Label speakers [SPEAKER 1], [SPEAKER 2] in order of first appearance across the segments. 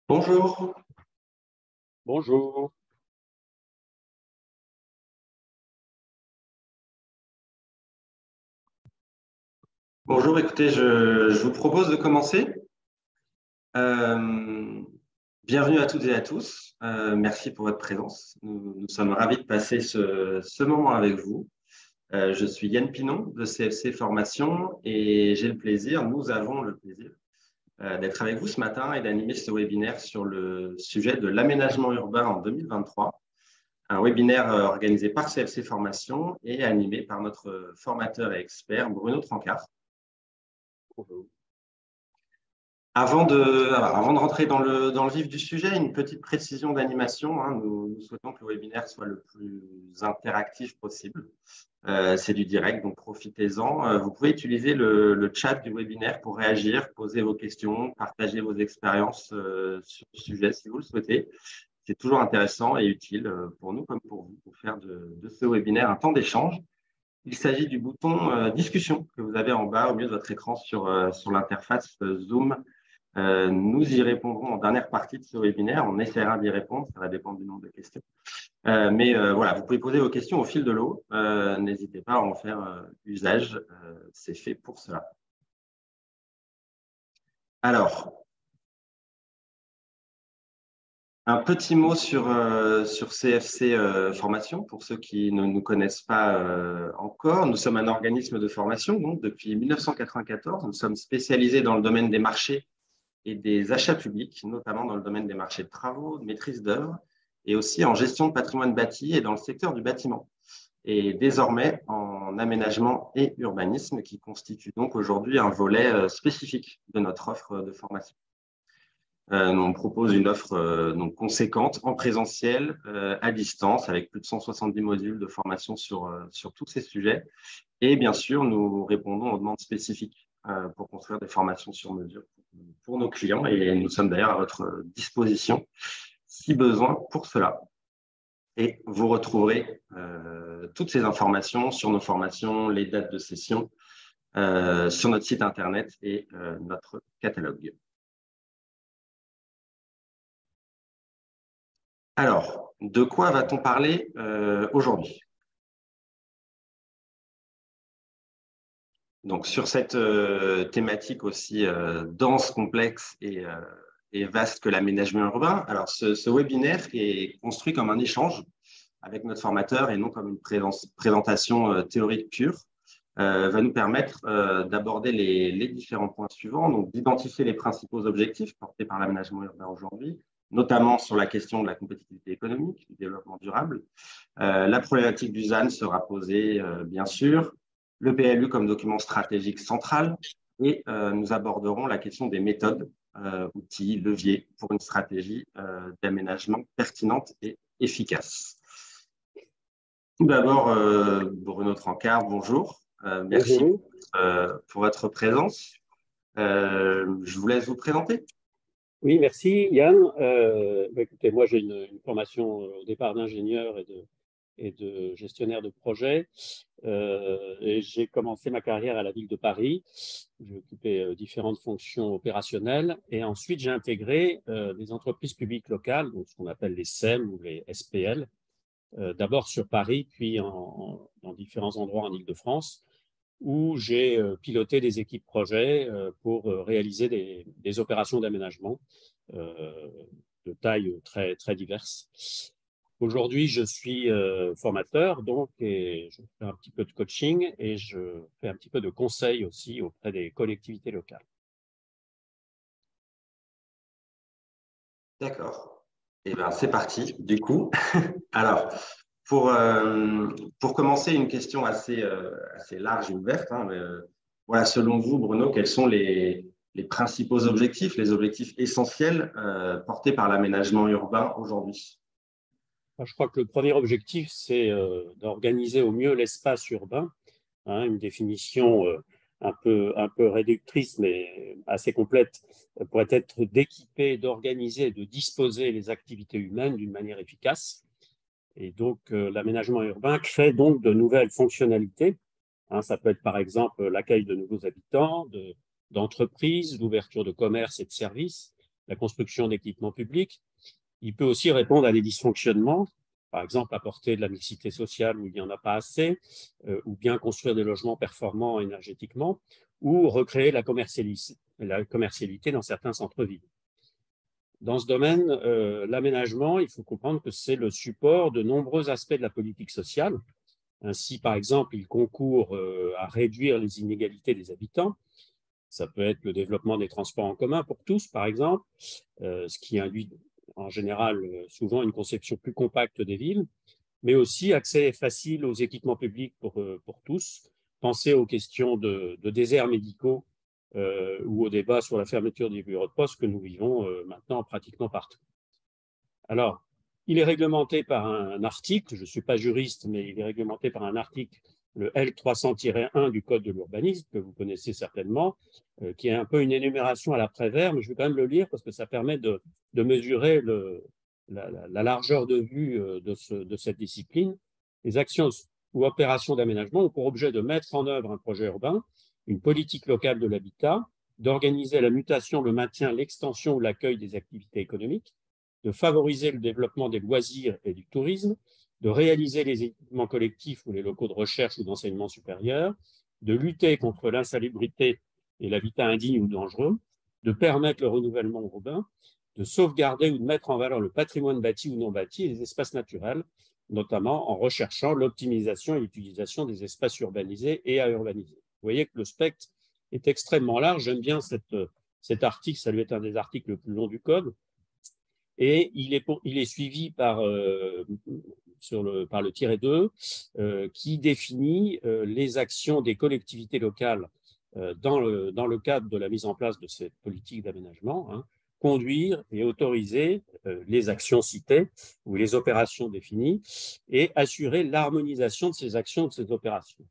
[SPEAKER 1] Bonjour.
[SPEAKER 2] Bonjour.
[SPEAKER 1] Bonjour, écoutez, je vous propose de commencer. Euh, Bienvenue à toutes et à tous. Merci pour votre présence. Nous sommes ravis de passer ce moment avec vous. Je suis Yann Pinon de CFC Formation et nous avons le plaisir d'être avec vous ce matin et d'animer ce webinaire sur le sujet de l'aménagement urbain en 2023. Un webinaire organisé par CFC Formation et animé par notre formateur et expert Bruno Trancard. Avant de rentrer dans le vif du sujet, une petite précision d'animation. Nous souhaitons que le webinaire soit le plus interactif possible. C'est du direct, donc profitez-en. Vous pouvez utiliser le chat du webinaire pour réagir, poser vos questions, partager vos expériences sur le sujet si vous le souhaitez. C'est toujours intéressant et utile pour nous comme pour vous pour faire de ce webinaire un temps d'échange. Il s'agit du bouton discussion que vous avez en bas au milieu de votre écran sur l'interface Zoom. Nous y répondrons en dernière partie de ce webinaire. On essaiera d'y répondre, ça va dépendre du nombre de questions. Mais voilà, vous pouvez poser vos questions au fil de l'eau. N'hésitez pas à en faire usage, c'est fait pour cela. Alors, un petit mot sur CFC Formation, pour ceux qui ne nous connaissent pas encore. Nous sommes un organisme de formation, donc depuis 1994. Nous sommes spécialisés dans le domaine des marchés et des achats publics, notamment dans le domaine des marchés de travaux, de maîtrise d'œuvre, et aussi en gestion de patrimoine bâti et dans le secteur du bâtiment. Et désormais en aménagement et urbanisme, qui constitue donc aujourd'hui un volet spécifique de notre offre de formation. On propose une offre donc conséquente en présentiel, à distance, avec plus de 170 modules de formation sur tous ces sujets. Et bien sûr, nous répondons aux demandes spécifiques pour construire des formations sur mesure pour nos clients. Et nous sommes d'ailleurs à votre disposition si besoin pour cela. Et vous retrouverez toutes ces informations sur nos formations, les dates de session, sur notre site internet et notre catalogue. Alors, de quoi va-t-on parler aujourd'hui? Donc, sur cette thématique aussi dense, complexe et vaste que l'aménagement urbain, alors ce webinaire est construit comme un échange avec notre formateur et non comme une présentation théorique pure, va nous permettre d'aborder les différents points suivants, donc d'identifier les principaux objectifs portés par l'aménagement urbain aujourd'hui, notamment sur la question de la compétitivité économique, du développement durable. La problématique du ZAN sera posée, bien sûr, le PLU comme document stratégique central, et nous aborderons la question des méthodes, outils, leviers pour une stratégie d'aménagement pertinente et efficace. Tout d'abord, Bruno Trancard, bonjour. Merci pour votre présence. Je vous laisse vous présenter.
[SPEAKER 2] Oui, merci Yann. Écoutez, moi j'ai une formation au départ d'ingénieur et de gestionnaire de projet. Et j'ai commencé ma carrière à la ville de Paris. J'ai occupé différentes fonctions opérationnelles et ensuite j'ai intégré des entreprises publiques locales, donc ce qu'on appelle les SEM ou les SPL, d'abord sur Paris, puis dans différents endroits en Île-de-France, où j'ai piloté des équipes projets pour réaliser des opérations d'aménagement de tailles très, très diverses. Aujourd'hui, je suis formateur, donc, et je fais un petit peu de coaching et je fais un petit peu de conseil aussi auprès des collectivités locales.
[SPEAKER 1] D'accord. Eh bien, c'est parti, du coup. Alors, pour commencer, une question assez large et ouverte. Voilà, selon vous, Bruno, quels sont les principaux objectifs, les objectifs essentiels portés par l'aménagement urbain aujourd'hui?
[SPEAKER 2] Je crois que le premier objectif, c'est d'organiser au mieux l'espace urbain. Une définition un peu réductrice, mais assez complète, pourrait être d'équiper, d'organiser, de disposer les activités humaines d'une manière efficace. Et donc, l'aménagement urbain crée donc de nouvelles fonctionnalités. Ça peut être par exemple l'accueil de nouveaux habitants, d'entreprises, l'ouverture de commerces et de services, la construction d'équipements publics. Il peut aussi répondre à des dysfonctionnements, par exemple apporter de la mixité sociale où il n'y en a pas assez, ou bien construire des logements performants énergétiquement, ou recréer la commercialité dans certains centres-villes. Dans ce domaine, l'aménagement, il faut comprendre que c'est le support de nombreux aspects de la politique sociale. Ainsi, par exemple, il concourt à réduire les inégalités des habitants. Ça peut être le développement des transports en commun pour tous, par exemple, ce qui induit en général souvent une conception plus compacte des villes, mais aussi accès facile aux équipements publics pour tous. Pensez aux questions de déserts médicaux ou au débat sur la fermeture des bureaux de poste que nous vivons maintenant pratiquement partout. Alors, il est réglementé par un article, je ne suis pas juriste, mais il est réglementé par un article, le L300-1 du Code de l'urbanisme, que vous connaissez certainement, qui est un peu une énumération à la Prévert, mais je vais quand même le lire parce que ça permet de mesurer la largeur de vue de cette discipline. Les actions ou opérations d'aménagement ont pour objet de mettre en œuvre un projet urbain, une politique locale de l'habitat, d'organiser la mutation, le maintien, l'extension ou l'accueil des activités économiques, de favoriser le développement des loisirs et du tourisme, de réaliser les équipements collectifs ou les locaux de recherche ou d'enseignement supérieur, de lutter contre l'insalubrité et l'habitat indigne ou dangereux, de permettre le renouvellement urbain, de sauvegarder ou de mettre en valeur le patrimoine bâti ou non bâti et les espaces naturels, notamment en recherchant l'optimisation et l'utilisation des espaces urbanisés et à urbaniser. Vous voyez que le spectre est extrêmement large. J'aime bien cet article, ça lui est un des articles les plus longs du Code, et il est suivi par le tiret 2 qui définit les actions des collectivités locales dans le cadre de la mise en place de cette politique d'aménagement, hein, conduire et autoriser les actions citées ou les opérations définies et assurer l'harmonisation de ces actions, de ces opérations.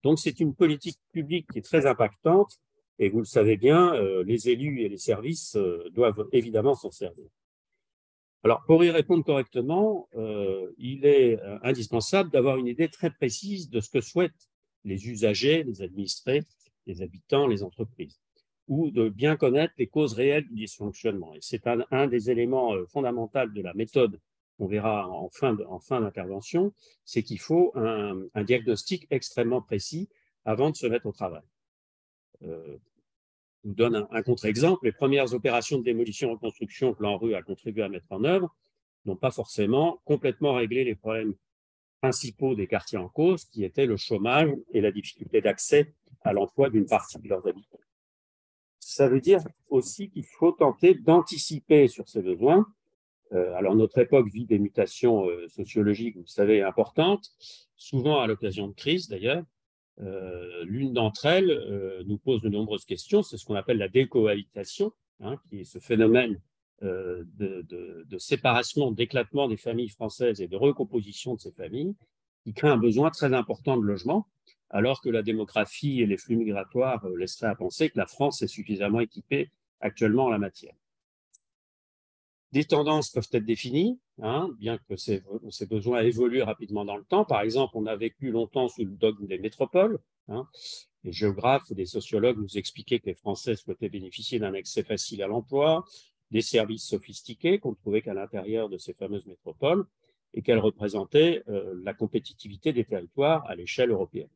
[SPEAKER 2] Donc, c'est une politique publique qui est très impactante et vous le savez bien, les élus et les services doivent évidemment s'en servir. Alors, pour y répondre correctement, il est indispensable d'avoir une idée très précise de ce que souhaitent les usagers, les administrés, les habitants, les entreprises, ou de bien connaître les causes réelles du dysfonctionnement. Et c'est un des éléments fondamentaux de la méthode qu'on verra en fin d'intervention, c'est qu'il faut un diagnostic extrêmement précis avant de se mettre au travail. Je vous donne un contre-exemple. Les premières opérations de démolition-reconstruction que l'ANRU a contribué à mettre en œuvre n'ont pas forcément complètement réglé les problèmes principaux des quartiers en cause, qui étaient le chômage et la difficulté d'accès à l'emploi d'une partie de leurs habitants. Ça veut dire aussi qu'il faut tenter d'anticiper sur ces besoins. Alors, notre époque vit des mutations sociologiques, vous le savez, importantes, souvent à l'occasion de crises d'ailleurs. L'une d'entre elles nous pose de nombreuses questions, c'est ce qu'on appelle la décohabitation, hein, qui est ce phénomène de séparation, d'éclatement des familles françaises et de recomposition de ces familles, qui crée un besoin très important de logement, alors que la démographie et les flux migratoires laisseraient à penser que la France est suffisamment équipée actuellement en la matière. Des tendances peuvent être définies, hein, bien que ces besoins évoluent rapidement dans le temps. Par exemple, on a vécu longtemps sous le dogme des métropoles. Hein. Les géographes et les sociologues nous expliquaient que les Français souhaitaient bénéficier d'un accès facile à l'emploi, des services sophistiqués qu'on ne trouvait qu'à l'intérieur de ces fameuses métropoles et qu'elles représentaient la compétitivité des territoires à l'échelle européenne.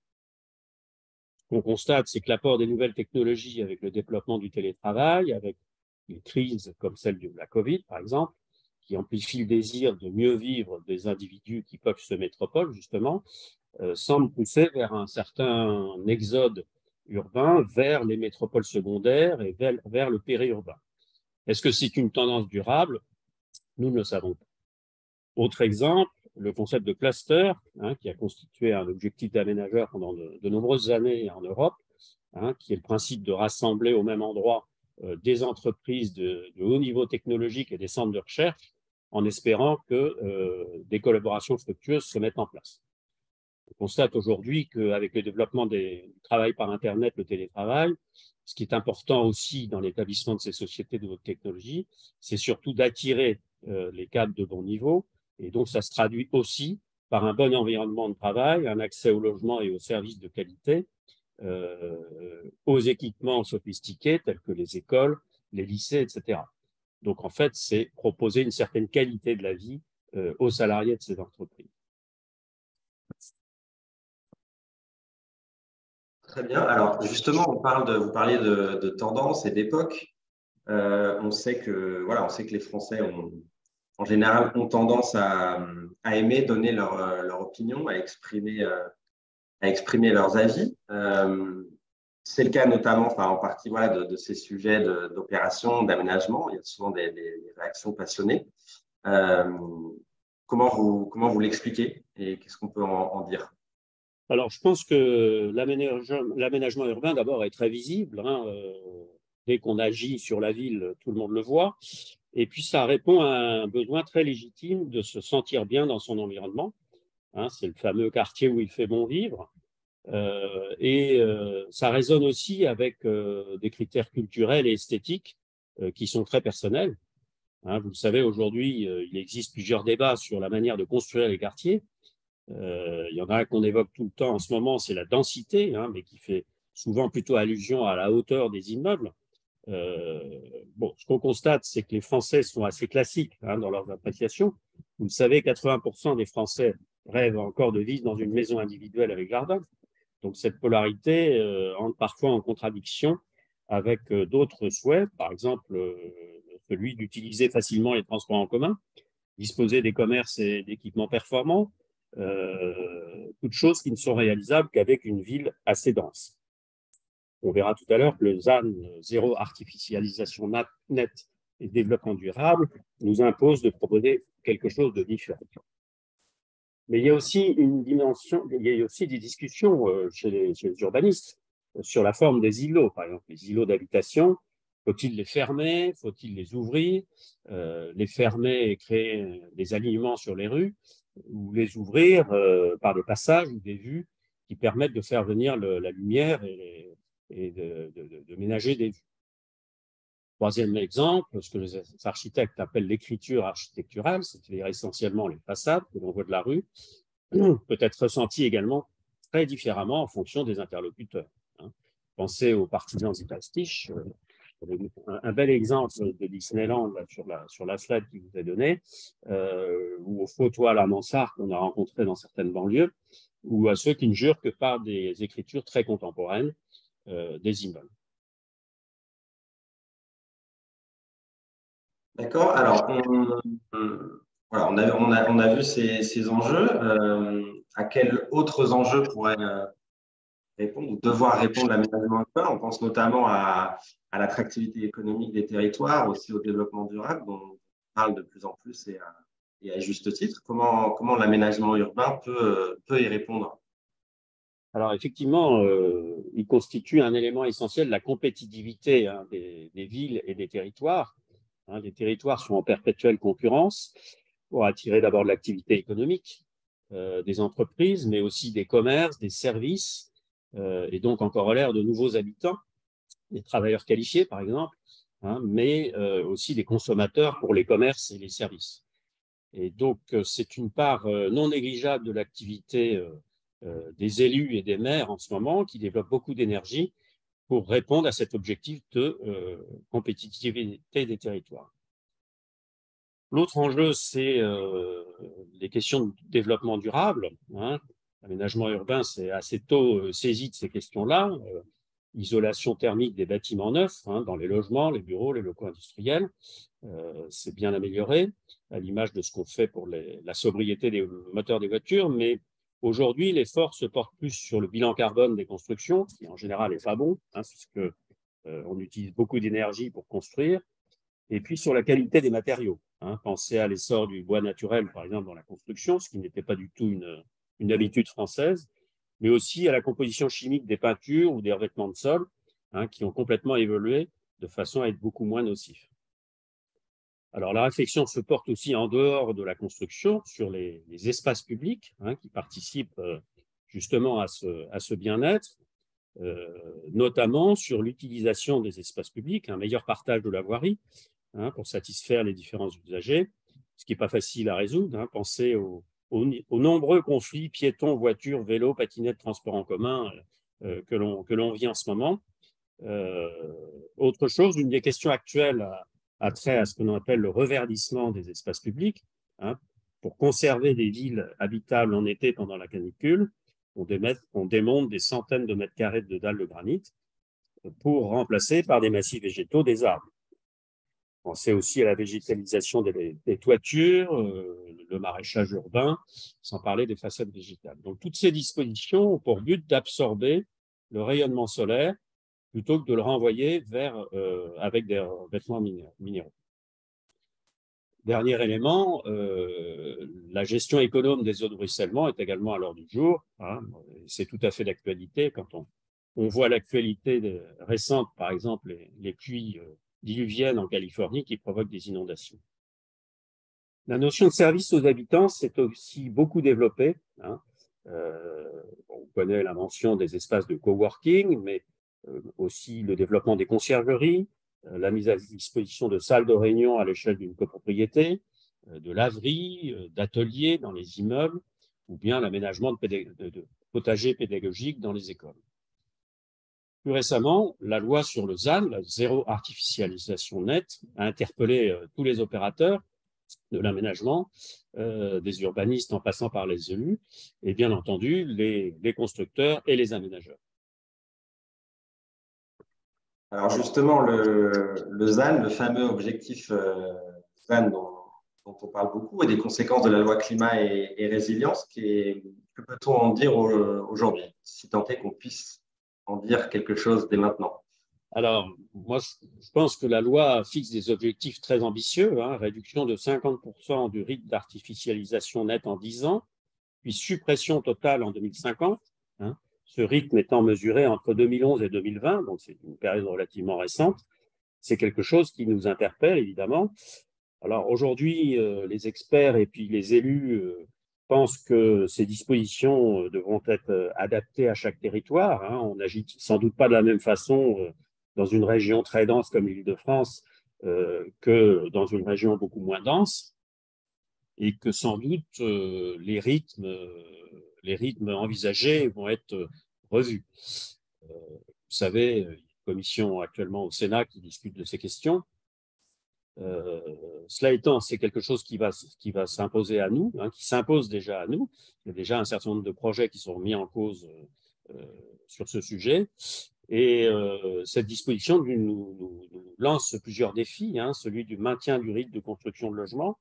[SPEAKER 2] Ce qu'on constate, c'est que l'apport des nouvelles technologies avec le développement du télétravail, avec une crise comme celle de la Covid, par exemple, qui amplifie le désir de mieux vivre des individus qui peuplent ce métropole, justement, semble pousser vers un certain exode urbain vers les métropoles secondaires et vers le périurbain. Est-ce que c'est une tendance durable? Nous ne le savons pas. Autre exemple, le concept de cluster, hein, qui a constitué un objectif d'aménageur pendant de nombreuses années en Europe, hein, qui est le principe de rassembler au même endroit des entreprises de haut niveau technologique et des centres de recherche en espérant que des collaborations fructueuses se mettent en place. On constate aujourd'hui qu'avec le développement du travail par Internet, le télétravail, ce qui est important aussi dans l'établissement de ces sociétés de haute technologie, c'est surtout d'attirer les cadres de bon niveau. Et donc, ça se traduit aussi par un bon environnement de travail, un accès au logement et aux services de qualité, aux équipements sophistiqués tels que les écoles, les lycées, etc. Donc, en fait, c'est proposer une certaine qualité de la vie aux salariés de ces entreprises.
[SPEAKER 1] Très bien. Alors, justement, vous parliez de tendance et d'époque. On sait que, voilà, on sait que les Français en général, ont tendance à aimer donner leur opinion, à exprimer leurs avis. C'est le cas notamment, enfin, en partie, voilà, de ces sujets d'opération, d'aménagement. Il y a souvent des réactions passionnées. Euh, comment vous l'expliquez et qu'est-ce qu'on peut en dire?
[SPEAKER 2] Alors, je pense que l'aménagement urbain, d'abord, est très visible. Hein, dès qu'on agit sur la ville, tout le monde le voit. Et puis, ça répond à un besoin très légitime de se sentir bien dans son environnement. Hein, c'est le fameux quartier où il fait bon vivre. Ça résonne aussi avec des critères culturels et esthétiques qui sont très personnels. Hein, vous le savez, aujourd'hui, il existe plusieurs débats sur la manière de construire les quartiers. Il y en a un qu'on évoque tout le temps en ce moment, c'est la densité, hein, mais qui fait souvent plutôt allusion à la hauteur des immeubles. Bon, ce qu'on constate, c'est que les Français sont assez classiques hein, dans leurs appréciations. Vous le savez, 80% des Français rêvent encore de vivre dans une maison individuelle avec jardin. Donc cette polarité entre parfois en contradiction avec d'autres souhaits, par exemple celui d'utiliser facilement les transports en commun, disposer des commerces et d'équipements performants, toutes choses qui ne sont réalisables qu'avec une ville assez dense. On verra tout à l'heure que le ZAN, zéro artificialisation nette et développement durable, nous impose de proposer quelque chose de différent. Mais il y a aussi une dimension, il y a aussi des discussions chez les urbanistes sur la forme des îlots, par exemple les îlots d'habitation. Faut-il les fermer? Faut-il les ouvrir? Les fermer et créer des alignements sur les rues, ou les ouvrir par des passages ou des vues qui permettent de faire venir la lumière et de ménager des vues. Troisième exemple, ce que les architectes appellent l'écriture architecturale, c'est-à-dire essentiellement les façades que l'on voit de la rue, peut être ressenti également très différemment en fonction des interlocuteurs. Pensez aux partisans du pastiche. Un bel exemple de Disneyland là, sur la slide qui vous est donnée, ou aux faux toiles à mansarde qu'on a rencontrés dans certaines banlieues, ou à ceux qui ne jurent que par des écritures très contemporaines des immeubles.
[SPEAKER 1] D'accord. Alors, voilà, on a vu ces enjeux. À quels autres enjeux pourraient répondre ou devoir répondre l'aménagement urbain? On pense notamment à l'attractivité économique des territoires, aussi au développement durable, dont on parle de plus en plus et à juste titre. Comment l'aménagement urbain peut y répondre?
[SPEAKER 2] Alors effectivement, il constitue un élément essentiel de la compétitivité hein, des villes et des territoires. Hein, les territoires sont en perpétuelle concurrence pour attirer d'abord de l'activité économique, des entreprises, mais aussi des commerces, des services, et donc en corollaire de nouveaux habitants, des travailleurs qualifiés par exemple, hein, mais aussi des consommateurs pour les commerces et les services. Et donc c'est une part non négligeable de l'activité des élus et des maires en ce moment qui développent beaucoup d'énergie pour répondre à cet objectif de compétitivité des territoires. L'autre enjeu, c'est les questions de développement durable. Hein. L'aménagement urbain s'est assez tôt saisi de ces questions-là. Isolation thermique des bâtiments neufs, hein, dans les logements, les bureaux, les locaux industriels. C'est bien amélioré, à l'image de ce qu'on fait pour la sobriété des moteurs des voitures. Mais aujourd'hui, l'effort se porte plus sur le bilan carbone des constructions, qui en général n'est pas bon, hein, puisque on utilise beaucoup d'énergie pour construire. Et puis sur la qualité des matériaux. Hein. Pensez à l'essor du bois naturel, par exemple, dans la construction, ce qui n'était pas du tout une habitude française, mais aussi à la composition chimique des peintures ou des revêtements de sol, hein, qui ont complètement évolué de façon à être beaucoup moins nocifs. Alors la réflexion se porte aussi en dehors de la construction sur les espaces publics hein, qui participent justement à ce bien-être, notamment sur l'utilisation des espaces publics, un meilleur partage de la voirie, hein, pour satisfaire les différents usagers, ce qui n'est pas facile à résoudre. Hein. Pensez aux nombreux conflits piétons, voitures, vélos, patinettes, transports en commun que l'on vit en ce moment. Autre chose, une des questions actuelles a trait à ce que l'on appelle le reverdissement des espaces publics. Hein. Pour conserver des villes habitables en été pendant la canicule, on démonte des centaines de mètres carrés de dalles de granit pour remplacer par des massifs végétaux des arbres. On sait aussi à la végétalisation des toitures, le maraîchage urbain, sans parler des façades végétales. Donc, toutes ces dispositions ont pour but d'absorber le rayonnement solaire plutôt que de le renvoyer avec des vêtements minéraux. Dernier élément, la gestion économe des eaux de ruissellement est également à l'ordre du jour. Hein. C'est tout à fait d'actualité quand on voit l'actualité récente, par exemple les pluies diluviennes en Californie qui provoquent des inondations. La notion de service aux habitants s'est aussi beaucoup développée. Hein. On connaît l'invention des espaces de coworking, mais aussi le développement des conciergeries, la mise à disposition de salles de réunion à l'échelle d'une copropriété, de laveries, d'ateliers dans les immeubles, ou bien l'aménagement de potagers pédagogiques dans les écoles. Plus récemment, la loi sur le ZAN, la zéro artificialisation nette, a interpellé tous les opérateurs de l'aménagement, des urbanistes en passant par les élus, et bien entendu les constructeurs et les aménageurs.
[SPEAKER 1] Alors justement, le ZAN, le fameux objectif ZAN dont on parle beaucoup, et des conséquences de la loi climat et résilience, que peut-on en dire aujourd'hui, si tant est qu'on puisse en dire quelque chose dès maintenant?
[SPEAKER 2] Alors, moi, je pense que la loi fixe des objectifs très ambitieux, hein, réduction de 50% du rythme d'artificialisation nette en 10 ans, puis suppression totale en 2050, hein, ce rythme étant mesuré entre 2011 et 2020, donc c'est une période relativement récente. C'est quelque chose qui nous interpelle, évidemment. Alors aujourd'hui, les experts et puis les élus pensent que ces dispositions devront être adaptées à chaque territoire. Hein. On n'agit sans doute pas de la même façon dans une région très dense comme l'Île-de-France que dans une région beaucoup moins dense, et que sans doute les rythmes envisagés vont être revus. Vous savez, il y a une commission actuellement au Sénat qui discute de ces questions. Cela étant, c'est quelque chose qui va s'imposer à nous, hein, qui s'impose déjà à nous. Il y a déjà un certain nombre de projets qui sont mis en cause sur ce sujet. Et cette disposition nous lance plusieurs défis, hein, celui du maintien du rythme de construction de logements.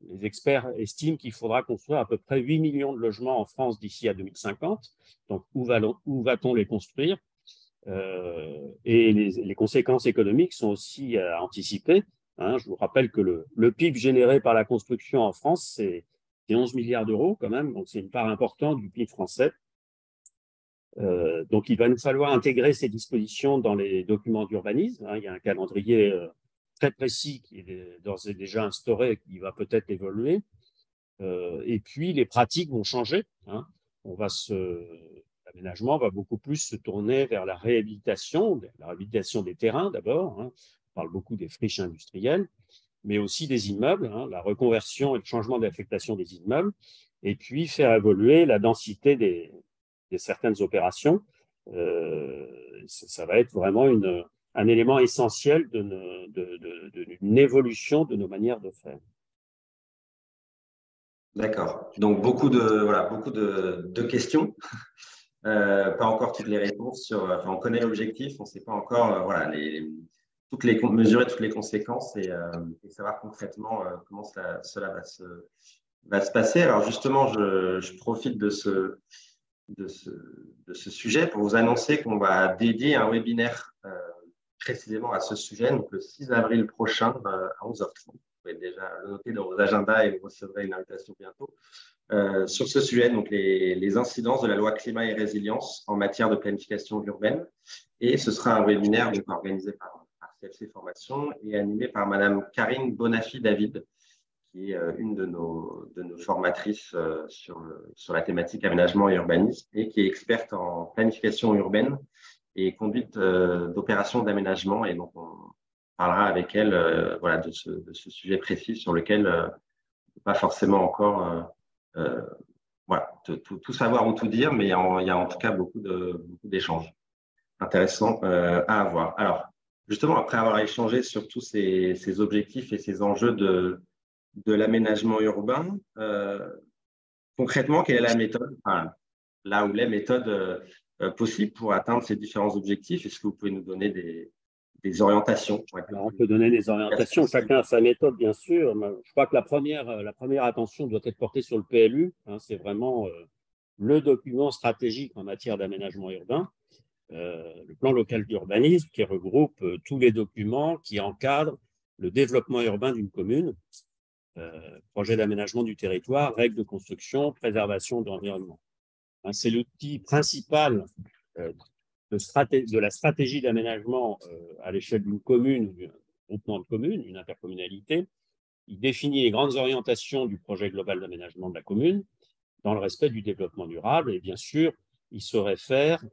[SPEAKER 2] Les experts estiment qu'il faudra construire à peu près 8 millions de logements en France d'ici à 2050. Donc, où va-t-on les construire? Et les conséquences économiques sont aussi à anticiper. Hein, je vous rappelle que le PIB généré par la construction en France, c'est 11 milliards d'euros quand même, donc c'est une part importante du PIB français. Donc il va nous falloir intégrer ces dispositions dans les documents d'urbanisme. Hein, il y a un calendrier très précis qui est d'ores et déjà instauré, qui va peut-être évoluer. Et puis les pratiques vont changer. Hein. L'aménagement va beaucoup plus se tourner vers la réhabilitation des terrains d'abord. Hein. On parle beaucoup des friches industrielles, mais aussi des immeubles, hein, la reconversion et le changement d'affectation des immeubles, et puis faire évoluer la densité des certaines opérations. Ça va être vraiment un élément essentiel d'une évolution de nos manières de faire.
[SPEAKER 1] D'accord. Donc, beaucoup de questions. Pas encore toutes les réponses on connaît l'objectif, on ne sait pas encore mesurer toutes les conséquences et savoir concrètement comment cela va se passer. Alors justement, je profite de ce sujet pour vous annoncer qu'on va dédier un webinaire précisément à ce sujet, donc le 6 avril prochain à 11h30. Vous pouvez déjà le noter dans vos agendas et vous recevrez une invitation bientôt. Sur ce sujet, donc les incidences de la loi climat et résilience en matière de planification urbaine. Et ce sera un webinaire donc, organisé par CFC Formation et animé par Madame Karine Bonafy-David, qui est une de nos formatrices sur la thématique aménagement et urbanisme et qui est experte en planification urbaine et conduite d'opérations d'aménagement. Et donc, on parlera avec elle de ce sujet précis sur lequel on ne peut pas forcément encore tout savoir ou tout dire, mais il y a en tout cas beaucoup d'échanges. intéressant à avoir. Alors, justement, après avoir échangé sur tous ces objectifs et ces enjeux de l'aménagement urbain, concrètement, quelle est la méthode, enfin, là où les méthodes possibles pour atteindre ces différents objectifs? Est-ce que vous pouvez nous donner des orientations pour être un
[SPEAKER 2] Alors, on
[SPEAKER 1] peu
[SPEAKER 2] peut donner des
[SPEAKER 1] plus
[SPEAKER 2] orientations,
[SPEAKER 1] précis?
[SPEAKER 2] chacun a sa méthode, bien sûr. Mais je crois que la première attention doit être portée sur le PLU. Hein, c'est vraiment le document stratégique en matière d'aménagement urbain, le plan local d'urbanisme qui regroupe tous les documents qui encadrent le développement urbain d'une commune, projet d'aménagement du territoire, règles de construction, préservation de l'environnement. Hein, c'est l'outil principal euh, de la stratégie d'aménagement à l'échelle d'une commune ou d'un groupement de communes, une intercommunalité. Il définit les grandes orientations du projet global d'aménagement de la commune dans le respect du développement durable et bien sûr, il se réfère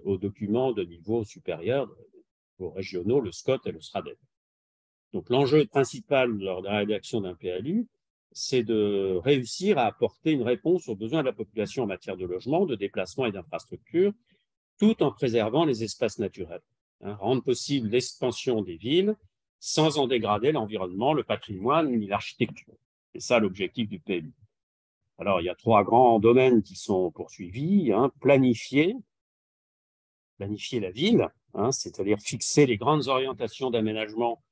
[SPEAKER 2] aux documents de niveau supérieur, aux régionaux, le SCOT et le SRADET. Donc l'enjeu principal lors de la rédaction d'un PLU, c'est de réussir à apporter une réponse aux besoins de la population en matière de logement, de déplacement et d'infrastructures, tout en préservant les espaces naturels. Hein, rendre possible l'expansion des villes sans en dégrader l'environnement, le patrimoine ni l'architecture. C'est ça l'objectif du PLU. Alors, il y a 3 grands domaines qui sont poursuivis. Hein, planifier la ville, hein, c'est-à-dire fixer les grandes orientations d'aménagement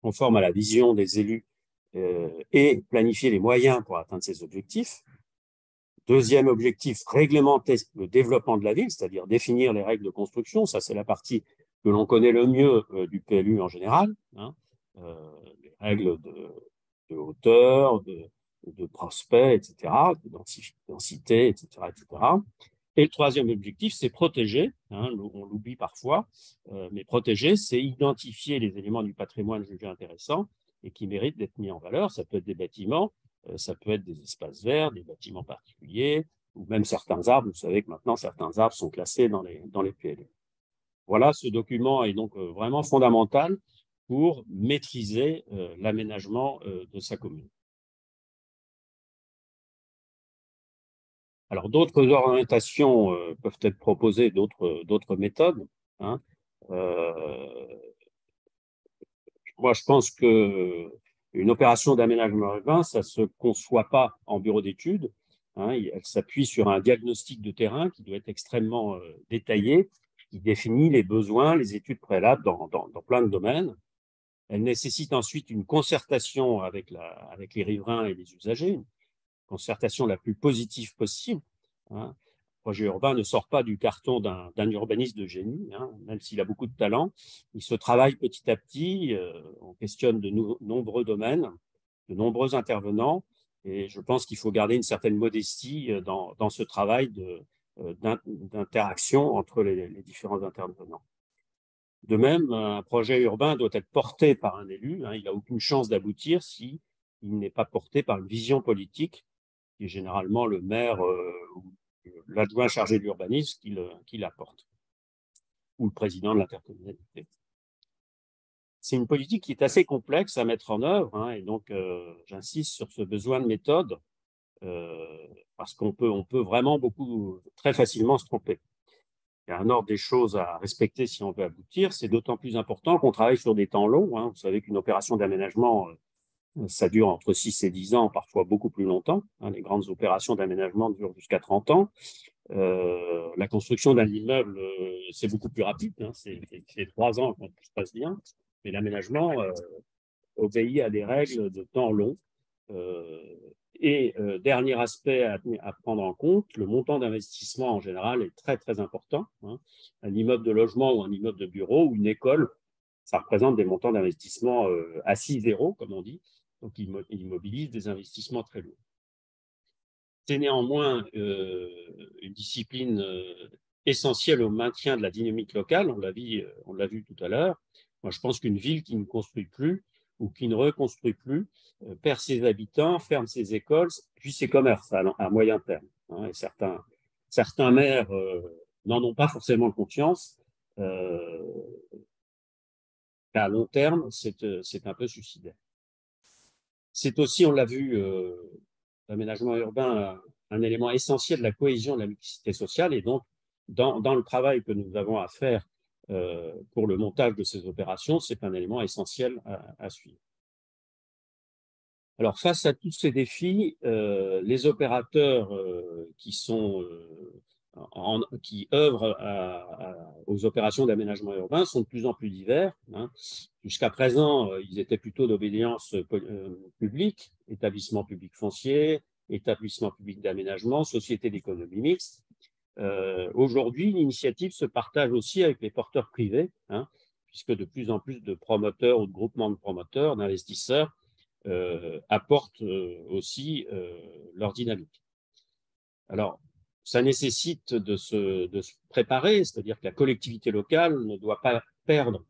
[SPEAKER 2] conformes à la vision des élus et planifier les moyens pour atteindre ces objectifs. Deuxième objectif, réglementer le développement de la ville, c'est-à-dire définir les règles de construction. Ça, c'est la partie que l'on connaît le mieux du PLU en général. Hein. Les règles de hauteur, de prospect, etc., de densité, etc., etc. Et le troisième objectif, c'est protéger. Hein, on l'oublie parfois, mais protéger, c'est identifier les éléments du patrimoine jugés intéressants et qui méritent d'être mis en valeur. Ça peut être des bâtiments, ça peut être des espaces verts, des bâtiments particuliers, ou même certains arbres. Vous savez que maintenant, certains arbres sont classés dans les PLU. Voilà, ce document est donc vraiment fondamental pour maîtriser l'aménagement de sa commune. Alors, d'autres orientations peuvent être proposées, d'autres méthodes. Hein. Moi, je pense que une opération d'aménagement urbain, ça ne se conçoit pas en bureau d'études. Hein, elle s'appuie sur un diagnostic de terrain qui doit être extrêmement détaillé, qui définit les besoins, les études préalables dans plein de domaines. Elle nécessite ensuite une concertation avec les riverains et les usagers, une concertation la plus positive possible. Hein. Le projet urbain ne sort pas du carton d'un urbaniste de génie, hein, même s'il a beaucoup de talent. Il se travaille petit à petit, on questionne de nombreux domaines, de nombreux intervenants, et je pense qu'il faut garder une certaine modestie dans ce travail d'interaction entre les différents intervenants. De même, un projet urbain doit être porté par un élu. Hein, il n'a aucune chance d'aboutir s'il n'est pas porté par une vision politique, qui est généralement le maire ou l'adjoint chargé de l'urbanisme qui l'apporte, ou le président de l'intercommunalité. C'est une politique qui est assez complexe à mettre en œuvre, hein, et donc j'insiste sur ce besoin de méthode, parce qu'on peut vraiment très facilement se tromper. Il y a un ordre des choses à respecter si on veut aboutir. C'est d'autant plus important qu'on travaille sur des temps longs. Hein. Vous savez qu'une opération d'aménagement, ça dure entre 6 et 10 ans, parfois beaucoup plus longtemps. Hein. Les grandes opérations d'aménagement durent jusqu'à 30 ans. La construction d'un immeuble, c'est beaucoup plus rapide. Hein. C'est 3 ans quand tout se passe bien. Mais l'aménagement obéit à des règles de temps long. Dernier aspect à prendre en compte, le montant d'investissement en général est très, très important. Hein. Un immeuble de logement ou un immeuble de bureau ou une école, ça représente des montants d'investissement à 6-0, comme on dit. Donc, il mobilise des investissements très lourds. C'est néanmoins une discipline essentielle au maintien de la dynamique locale. On l'a vu tout à l'heure. Moi, je pense qu'une ville qui ne construit plus ou qui ne reconstruit plus perd ses habitants, ferme ses écoles, puis ses commerces à moyen terme. Hein, et certains maires n'en ont pas forcément conscience. À long terme, c'est un peu suicidaire. C'est aussi, on l'a vu, l'aménagement urbain un élément essentiel de la cohésion de la mixité sociale et donc dans le travail que nous avons à faire pour le montage de ces opérations, c'est un élément essentiel à suivre. Alors, face à tous ces défis, les opérateurs qui œuvrent aux opérations d'aménagement urbain sont de plus en plus divers. Hein. Jusqu'à présent, ils étaient plutôt d'obédience publique, établissements publics fonciers, établissements publics d'aménagement, sociétés d'économie mixte. Aujourd'hui, l'initiative se partage aussi avec les porteurs privés, hein, puisque de plus en plus de promoteurs ou de groupements de promoteurs, d'investisseurs, apportent aussi leur dynamique. Alors, ça nécessite de se préparer, c'est-à-dire que la collectivité locale ne doit pas perdre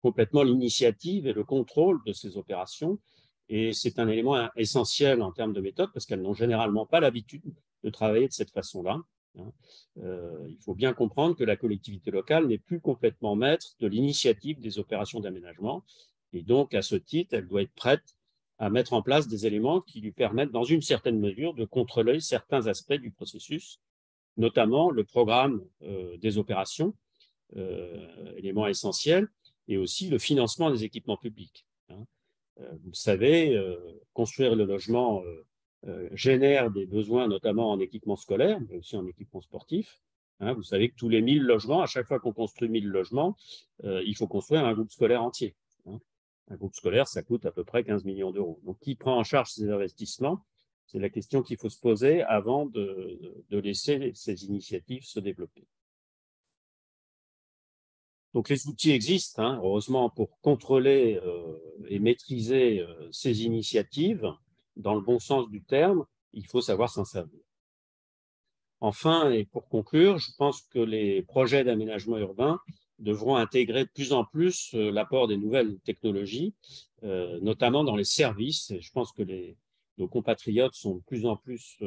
[SPEAKER 2] complètement l'initiative et le contrôle de ces opérations. Et c'est un élément essentiel en termes de méthode parce qu'elles n'ont généralement pas l'habitude de travailler de cette façon-là. Il faut bien comprendre que la collectivité locale n'est plus complètement maître de l'initiative des opérations d'aménagement. Et donc, à ce titre, elle doit être prête à mettre en place des éléments qui lui permettent, dans une certaine mesure, de contrôler certains aspects du processus, notamment le programme des opérations, élément essentiel, et aussi le financement des équipements publics. Vous le savez, construire le logement génère des besoins, notamment en équipement scolaire, mais aussi en équipement sportif. Vous savez que tous les 1000 logements, à chaque fois qu'on construit 1000 logements, il faut construire un groupe scolaire entier. Un groupe scolaire, ça coûte à peu près 15 millions d'euros. Donc, qui prend en charge ces investissements? C'est la question qu'il faut se poser avant de laisser ces initiatives se développer. Donc, les outils existent, heureusement, pour contrôler et maîtriser ces initiatives. Dans le bon sens du terme, il faut savoir s'en servir. Enfin, et pour conclure, je pense que les projets d'aménagement urbain devront intégrer de plus en plus l'apport des nouvelles technologies, notamment dans les services. Et je pense que nos compatriotes sont de plus en plus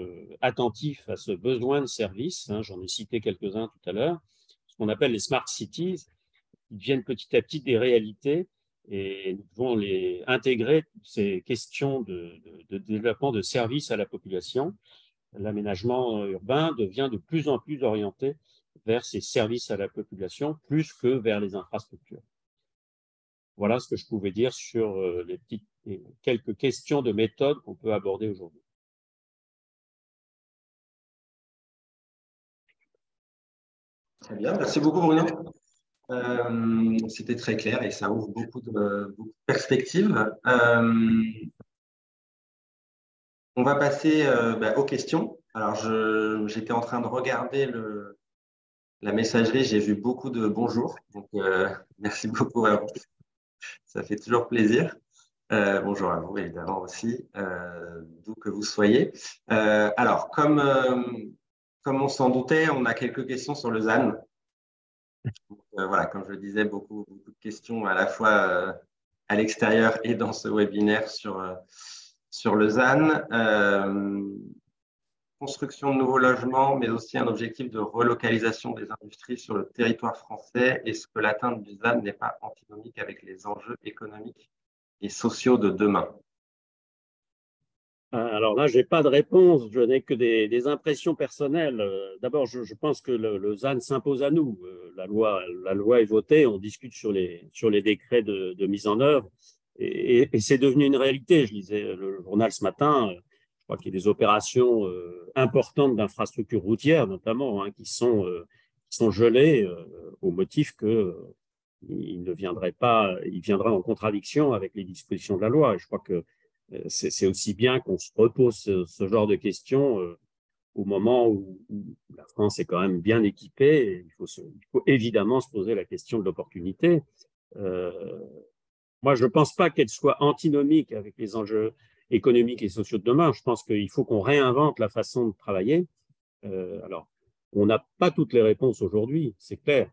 [SPEAKER 2] attentifs à ce besoin de services. J'en ai cité quelques-uns tout à l'heure. Ce qu'on appelle les smart cities, qui deviennent petit à petit des réalités. Et nous devons les intégrer, ces questions de développement de services à la population. L'aménagement urbain devient de plus en plus orienté vers ces services à la population, plus que vers les infrastructures. Voilà ce que je pouvais dire sur quelques questions de méthode qu'on peut aborder aujourd'hui.
[SPEAKER 1] Très bien, merci beaucoup Bruno. C'était très clair et ça ouvre beaucoup de perspectives. On va passer aux questions. Alors, j'étais en train de regarder la messagerie, j'ai vu beaucoup de bonjours. Donc, merci beaucoup à vous. Ça fait toujours plaisir. Bonjour à vous, évidemment aussi, d'où que vous soyez. Alors, comme on s'en doutait, on a quelques questions sur le ZAN. Donc, voilà, comme je le disais, beaucoup de questions à la fois à l'extérieur et dans ce webinaire sur le ZAN. Construction de nouveaux logements, mais aussi un objectif de relocalisation des industries sur le territoire français. Est-ce que l'atteinte du ZAN n'est pas antinomique avec les enjeux économiques et sociaux de demain?
[SPEAKER 2] Alors là, je n'ai pas de réponse, je n'ai que des impressions personnelles. D'abord, je pense que le ZAN s'impose à nous. La loi est votée, on discute sur les décrets de mise en œuvre et c'est devenu une réalité. Je lisais le journal ce matin, je crois qu'il y a des opérations importantes d'infrastructures routières notamment qui sont gelées au motif qu'il viendra en contradiction avec les dispositions de la loi. Et je crois que c'est aussi bien qu'on se repose ce genre de questions au moment où la France est quand même bien équipée. Et il faut évidemment se poser la question de l'opportunité. Moi, je ne pense pas qu'elle soit antinomique avec les enjeux économiques et sociaux de demain. Je pense qu'il faut qu'on réinvente la façon de travailler. Alors, on n'a pas toutes les réponses aujourd'hui, c'est clair.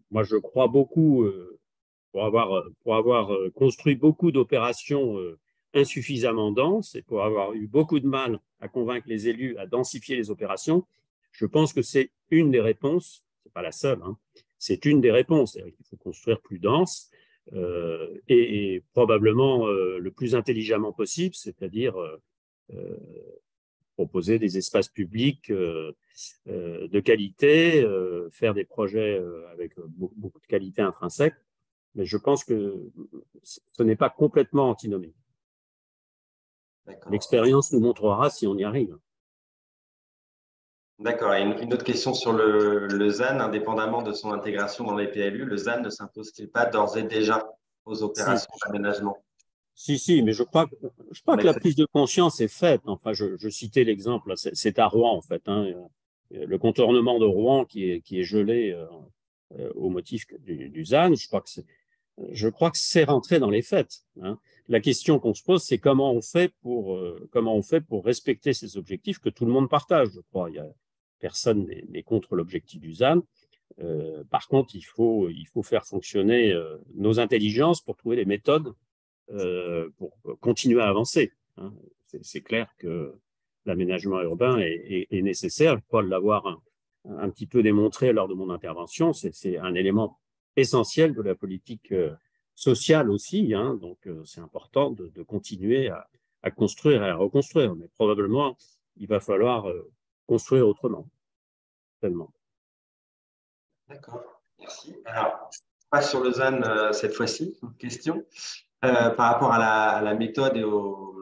[SPEAKER 2] Moi, je crois beaucoup pour avoir construit beaucoup d'opérations insuffisamment denses et pour avoir eu beaucoup de mal à convaincre les élus à densifier les opérations, je pense que c'est une des réponses, ce n'est pas la seule, c'est une des réponses. Il faut construire plus dense et probablement le plus intelligemment possible, c'est-à-dire proposer des espaces publics de qualité, faire des projets avec beaucoup de qualité intrinsèque. Mais je pense que ce n'est pas complètement antinomique. L'expérience nous montrera si on y arrive.
[SPEAKER 1] D'accord. Et une autre question sur le ZAN, indépendamment de son intégration dans les PLU, le ZAN ne s'impose-t-il pas d'ores et déjà aux opérations d'aménagement?
[SPEAKER 2] Si, mais je crois que la prise de conscience est faite. Enfin, je citais l'exemple, c'est à Rouen, en fait, hein, le contournement de Rouen qui est gelé au motif du ZAN. Je crois que c'est rentré dans les faits, hein. La question qu'on se pose, c'est comment on fait pour respecter ces objectifs que tout le monde partage, je crois. Personne n'est contre l'objectif du ZAN. Par contre, il faut faire fonctionner nos intelligences pour trouver les méthodes pour continuer à avancer, hein. C'est clair que l'aménagement urbain est nécessaire. Je crois l'avoir un petit peu démontré lors de mon intervention. C'est un élément essentiel de la politique sociale aussi, hein. Donc, c'est important de continuer à construire et à reconstruire. Mais probablement, il va falloir construire autrement. Tellement.
[SPEAKER 1] D'accord, merci. Alors, pas sur le ZAN cette fois-ci, une question. Par rapport à la méthode et aux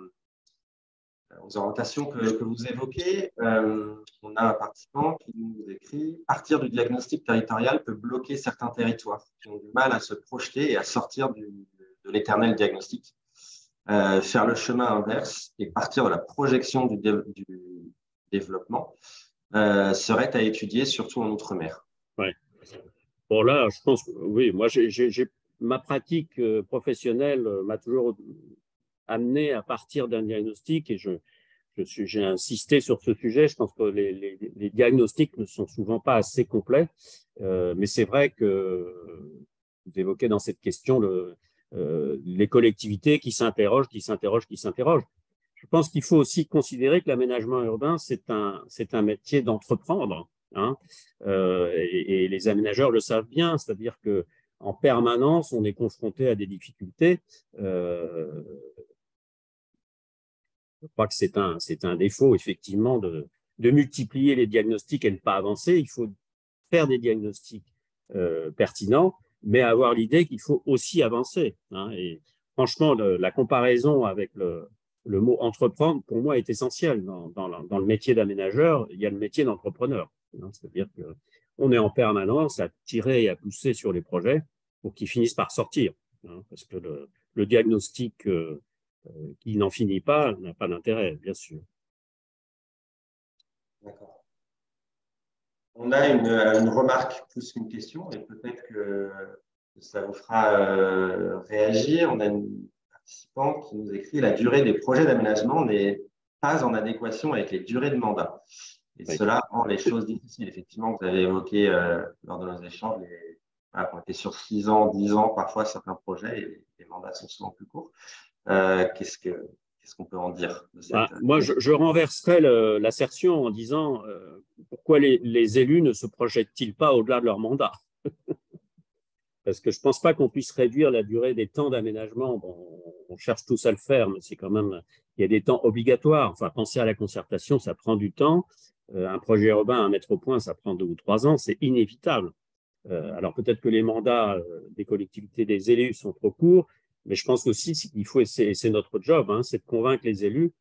[SPEAKER 1] orientations que vous évoquez, on a un participant qui nous écrit « Partir du diagnostic territorial peut bloquer certains territoires qui ont du mal à se projeter et à sortir de l'éternel diagnostic. Faire le chemin inverse et partir de la projection du développement serait à étudier, surtout en Outre-mer. »
[SPEAKER 2] Ouais. Bon, là, je pense que oui, moi, ma pratique professionnelle m'a toujours amené à partir d'un diagnostic et j'ai insisté sur ce sujet. Je pense que les diagnostics ne sont souvent pas assez complets, mais c'est vrai que vous évoquez dans cette question les collectivités qui s'interrogent. Je pense qu'il faut aussi considérer que l'aménagement urbain, c'est un métier d'entreprendre, hein, et les aménageurs le savent bien, c'est-à-dire que en permanence, on est confronté à des difficultés. Je crois que c'est un défaut, effectivement, de multiplier les diagnostics et de ne pas avancer. Il faut faire des diagnostics pertinents, mais avoir l'idée qu'il faut aussi avancer, hein. Et franchement, la comparaison avec le mot entreprendre, pour moi, est essentielle. Dans le métier d'aménageur, il y a le métier d'entrepreneur, hein. C'est-à-dire qu'on est en permanence à tirer et à pousser sur les projets pour qu'ils finissent par sortir, hein, parce que le diagnostic qui n'en finit pas n'a pas d'intérêt, bien sûr.
[SPEAKER 1] D'accord. On a une remarque plus qu'une question et peut-être que ça vous fera réagir. On a un participant qui nous écrit « La durée des projets d'aménagement n'est pas en adéquation avec les durées de mandat. Et oui, cela rend les choses difficiles. » Effectivement, vous avez évoqué lors de nos échanges, on était sur 6 ans, 10 ans, parfois certains projets, et les mandats sont souvent plus courts. Qu'est-ce qu'on peut en dire de cette...
[SPEAKER 2] Moi, je renverserais l'assertion en disant pourquoi les élus ne se projettent-ils pas au-delà de leur mandat? Parce que je ne pense pas qu'on puisse réduire la durée des temps d'aménagement. Bon, on cherche tous à le faire, mais c'est quand même, il y a des temps obligatoires. Enfin, penser à la concertation, ça prend du temps. Un projet urbain à mettre au point, ça prend 2 ou 3 ans, c'est inévitable. Alors peut-être que les mandats des collectivités, des élus sont trop courts, mais je pense aussi qu'il faut, et c'est notre job, hein, c'est de convaincre les élus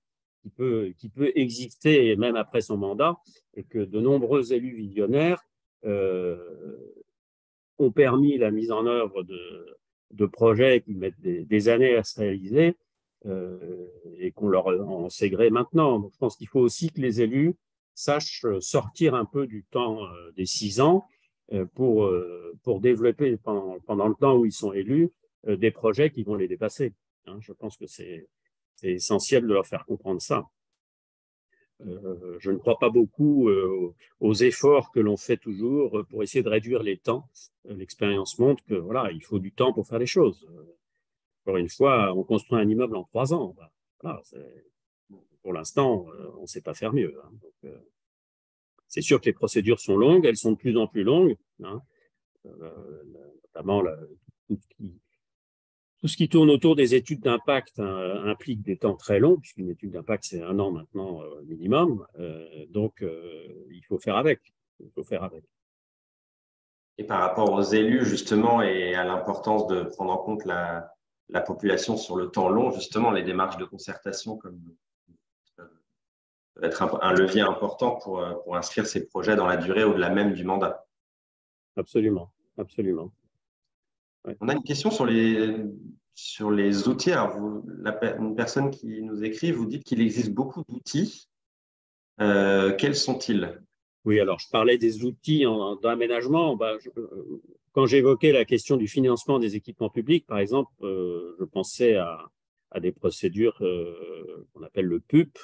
[SPEAKER 2] qui peut exister même après son mandat, et que de nombreux élus visionnaires ont permis la mise en œuvre de projets qui mettent des années à se réaliser, et qu'on leur en sait gré maintenant. Donc, je pense qu'il faut aussi que les élus sachent sortir un peu du temps des 6 ans pour développer pendant le temps où ils sont élus des projets qui vont les dépasser, hein. Je pense que c'est essentiel de leur faire comprendre ça. Je ne crois pas beaucoup aux efforts que l'on fait toujours pour essayer de réduire les temps. L'expérience montre que voilà, il faut du temps pour faire les choses. Encore une fois, on construit un immeuble en 3 ans. Voilà, pour l'instant, on ne sait pas faire mieux, hein. Donc, c'est sûr que les procédures sont longues, elles sont de plus en plus longues, hein. Notamment tout Tout ce qui tourne autour des études d'impact implique des temps très longs, puisqu'une étude d'impact, c'est 1 an maintenant minimum. Donc, il faut faire avec. Il faut faire avec.
[SPEAKER 1] Et par rapport aux élus, justement, et à l'importance de prendre en compte la population sur le temps long, justement, les démarches de concertation peuvent être un levier important pour inscrire ces projets dans la durée au-delà même du mandat.
[SPEAKER 2] Absolument, absolument.
[SPEAKER 1] Ouais. On a une question sur les outils. Alors, une personne qui nous écrit, vous dites qu'il existe beaucoup d'outils. Quels sont-ils?
[SPEAKER 2] Oui, alors je parlais des outils d'aménagement. Quand j'évoquais la question du financement des équipements publics, par exemple, je pensais à des procédures qu'on appelle le PUP,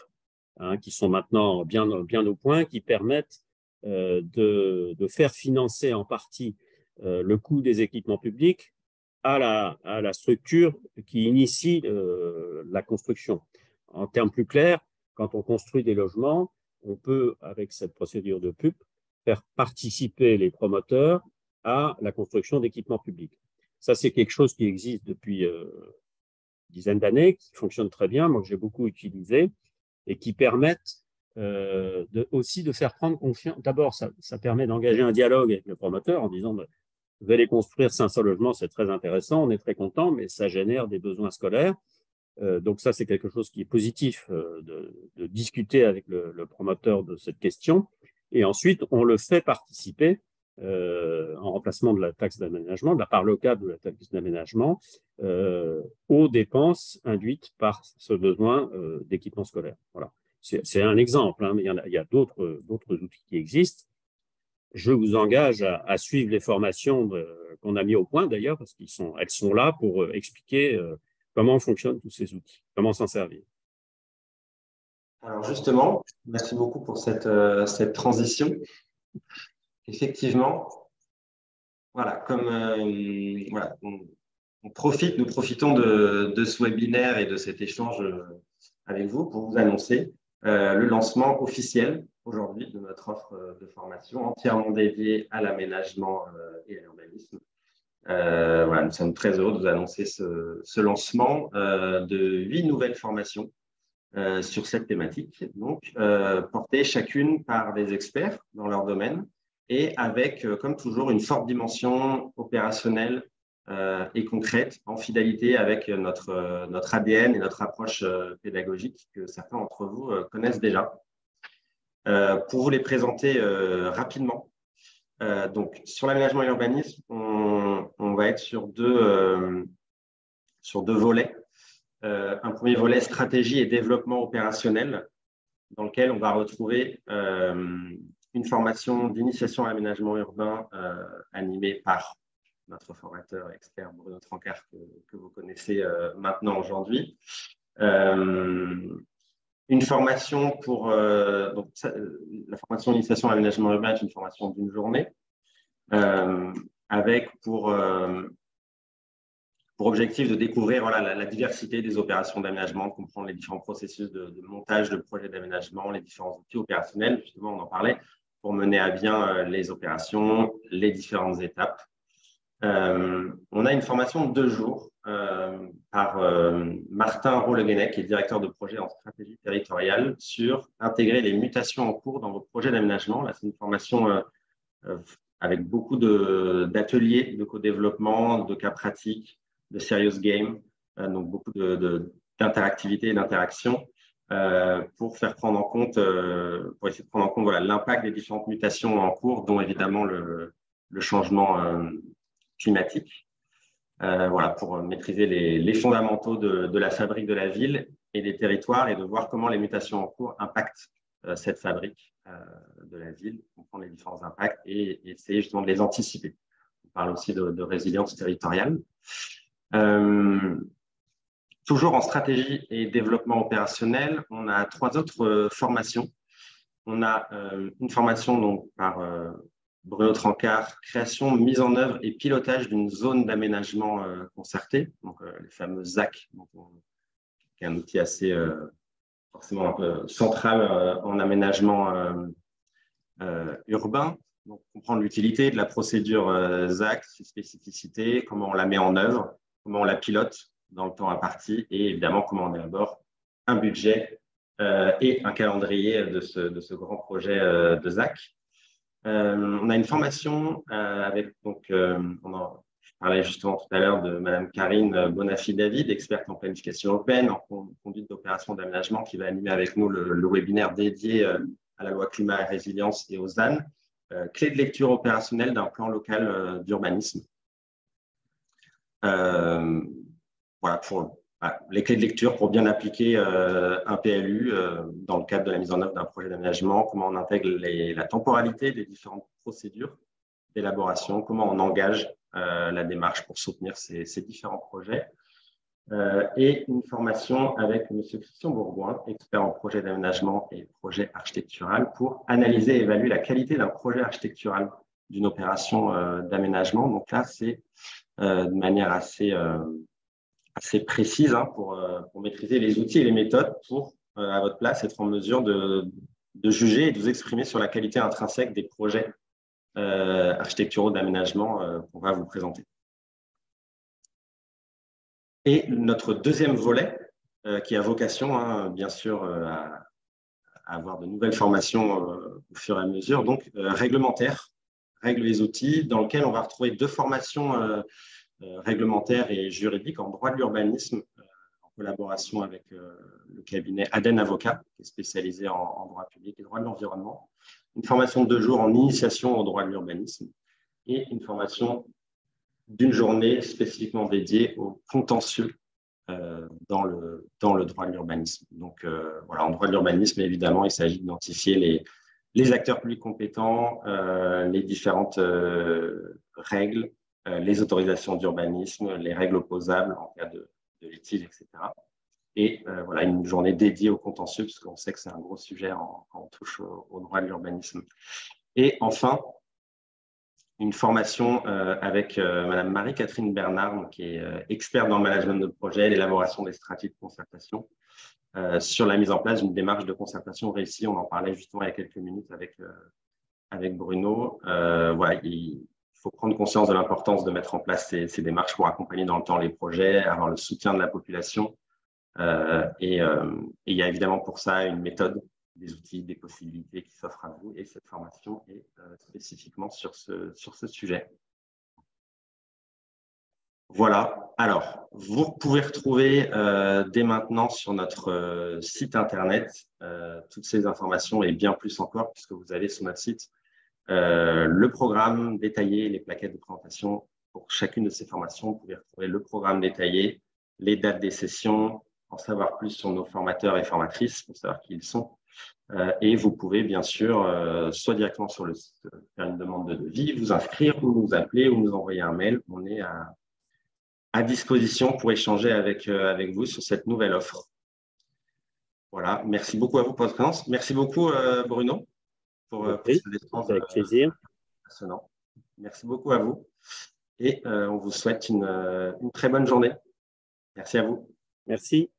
[SPEAKER 2] hein, qui sont maintenant bien au point, qui permettent de faire financer en partie le coût des équipements publics à la structure qui initie la construction. En termes plus clairs, quand on construit des logements, on peut, avec cette procédure de PUP, faire participer les promoteurs à la construction d'équipements publics. Ça, c'est quelque chose qui existe depuis une dizaine d'années, qui fonctionne très bien, moi que j'ai beaucoup utilisé, et qui permettent aussi de faire prendre confiance. D'abord, ça permet d'engager un dialogue avec le promoteur en disant vous allez construire 500 logements, c'est très intéressant, on est très content, mais ça génère des besoins scolaires. Donc ça, c'est quelque chose qui est positif de discuter avec le promoteur de cette question. Et ensuite, on le fait participer en remplacement de la taxe d'aménagement, de la part locale de la taxe d'aménagement, aux dépenses induites par ce besoin d'équipement scolaire. Voilà. C'est un exemple, hein, mais il y a d'autres outils qui existent. Je vous engage à suivre les formations qu'on a mis au point d'ailleurs, parce qu'elles sont là pour expliquer comment fonctionnent tous ces outils, comment s'en servir.
[SPEAKER 1] Alors justement, merci beaucoup pour cette transition. Effectivement, voilà, comme voilà, nous profitons de ce webinaire et de cet échange avec vous pour vous annoncer le lancement officiel aujourd'hui de notre offre de formation entièrement dédiée à l'aménagement et à l'urbanisme. Voilà, nous sommes très heureux de vous annoncer ce lancement de 8 nouvelles formations sur cette thématique, donc portées chacune par des experts dans leur domaine et avec, comme toujours, une forte dimension opérationnelle et concrète en fidélité avec notre ADN et notre approche pédagogique que certains d'entre vous connaissent déjà. Pour vous les présenter rapidement, donc sur l'aménagement et l'urbanisme, on va être sur deux volets. Un premier volet stratégie et développement opérationnel, dans lequel on va retrouver une formation d'initiation à l'aménagement urbain animée par notre formateur expert Bruno Trancart que vous connaissez maintenant aujourd'hui. Une formation pour donc, la formation d'initiation à l'aménagement urbain est une formation d'une journée avec pour objectif de découvrir voilà, la diversité des opérations d'aménagement, de comprendre les différents processus de montage de projets d'aménagement, les différents outils opérationnels, justement, on en parlait, pour mener à bien les opérations, les différentes étapes. On a une formation de 2 jours par Martin Rolleguenec, qui est directeur de projet en stratégie territoriale, sur intégrer les mutations en cours dans vos projets d'aménagement. Là, c'est une formation avec beaucoup d'ateliers de co-développement, de cas pratiques, de serious game, donc beaucoup d'interactivité et d'interaction pour faire prendre en compte, pour essayer de prendre en compte voilà, l'impact des différentes mutations en cours, dont évidemment le changement climatique, voilà, pour maîtriser les fondamentaux de la fabrique de la ville et des territoires et de voir comment les mutations en cours impactent cette fabrique de la ville, comprendre les différents impacts et essayer justement de les anticiper. On parle aussi de résilience territoriale. Toujours en stratégie et développement opérationnel, on a 3 autres formations. On a une formation donc, par Bruno Trancart, création, mise en œuvre et pilotage d'une zone d'aménagement concertée, donc les fameux ZAC, donc, qui est un outil assez forcément un peu central en aménagement urbain. Donc, comprendre l'utilité de la procédure ZAC, ses spécificités, comment on la met en œuvre, comment on la pilote dans le temps imparti et évidemment comment on élabore un budget et un calendrier de ce grand projet de ZAC. On a une formation avec, donc, je parlais justement tout à l'heure de Madame Karine Bonafy-David, experte en planification urbaine, en conduite d'opérations d'aménagement, qui va animer avec nous le webinaire dédié à la loi climat et résilience et aux ZAN, clé de lecture opérationnelle d'un plan local d'urbanisme. Voilà, les clés de lecture pour bien appliquer un PLU dans le cadre de la mise en œuvre d'un projet d'aménagement, comment on intègre la temporalité des différentes procédures d'élaboration, comment on engage la démarche pour soutenir ces différents projets. Et une formation avec M. Christian Bourgoin, expert en projet d'aménagement et projet architectural, pour analyser et évaluer la qualité d'un projet architectural d'une opération d'aménagement. Donc là, c'est de manière assez précise pour maîtriser les outils et les méthodes pour, à votre place, être en mesure de juger et de vous exprimer sur la qualité intrinsèque des projets architecturaux d'aménagement qu'on va vous présenter. Et notre deuxième volet, qui a vocation, bien sûr, à avoir de nouvelles formations au fur et à mesure, donc réglementaire, règles et outils, dans lequel on va retrouver deux formations réglementaires et juridiques en droit de l'urbanisme, en collaboration avec le cabinet Aden Avocat, qui est spécialisé en droit public et droit de l'environnement. Une formation de 2 jours en initiation au droit de l'urbanisme et une formation d'une journée spécifiquement dédiée au contentieux dans le droit de l'urbanisme. Donc, voilà, en droit de l'urbanisme, évidemment, il s'agit d'identifier les acteurs publics compétents, les différentes règles, les autorisations d'urbanisme, les règles opposables en cas de litige, etc. Et voilà, une journée dédiée au contentieux, puisqu'on sait que c'est un gros sujet quand on touche au droit de l'urbanisme. Et enfin, une formation avec Madame Marie-Catherine Bernard, qui est experte dans le management de projet, l'élaboration des stratégies de concertation, sur la mise en place d'une démarche de concertation réussie. On en parlait justement il y a quelques minutes avec Bruno. Voilà, il faut prendre conscience de l'importance de mettre en place ces démarches pour accompagner dans le temps les projets, avoir le soutien de la population. Et il y a évidemment pour ça une méthode, des outils, des possibilités qui s'offrent à vous, et cette formation est spécifiquement sur ce sujet. Voilà, alors vous pouvez retrouver dès maintenant sur notre site internet toutes ces informations et bien plus encore, puisque vous avez sur notre site le programme détaillé, les plaquettes de présentation pour chacune de ces formations. Vous pouvez retrouver le programme détaillé, les dates des sessions, en savoir plus sur nos formateurs et formatrices, pour savoir qui ils sont. Et vous pouvez bien sûr, soit directement sur le site, faire une demande de devis, vous inscrire, ou nous appeler, ou nous envoyer un mail. On est à disposition pour échanger avec vous sur cette nouvelle offre. Voilà, merci beaucoup à vous pour votre présence. Merci beaucoup Bruno pour cet échange
[SPEAKER 2] avec plaisir.
[SPEAKER 1] passionnant. Merci beaucoup à vous et on vous souhaite une très bonne journée. Merci à vous.
[SPEAKER 2] Merci.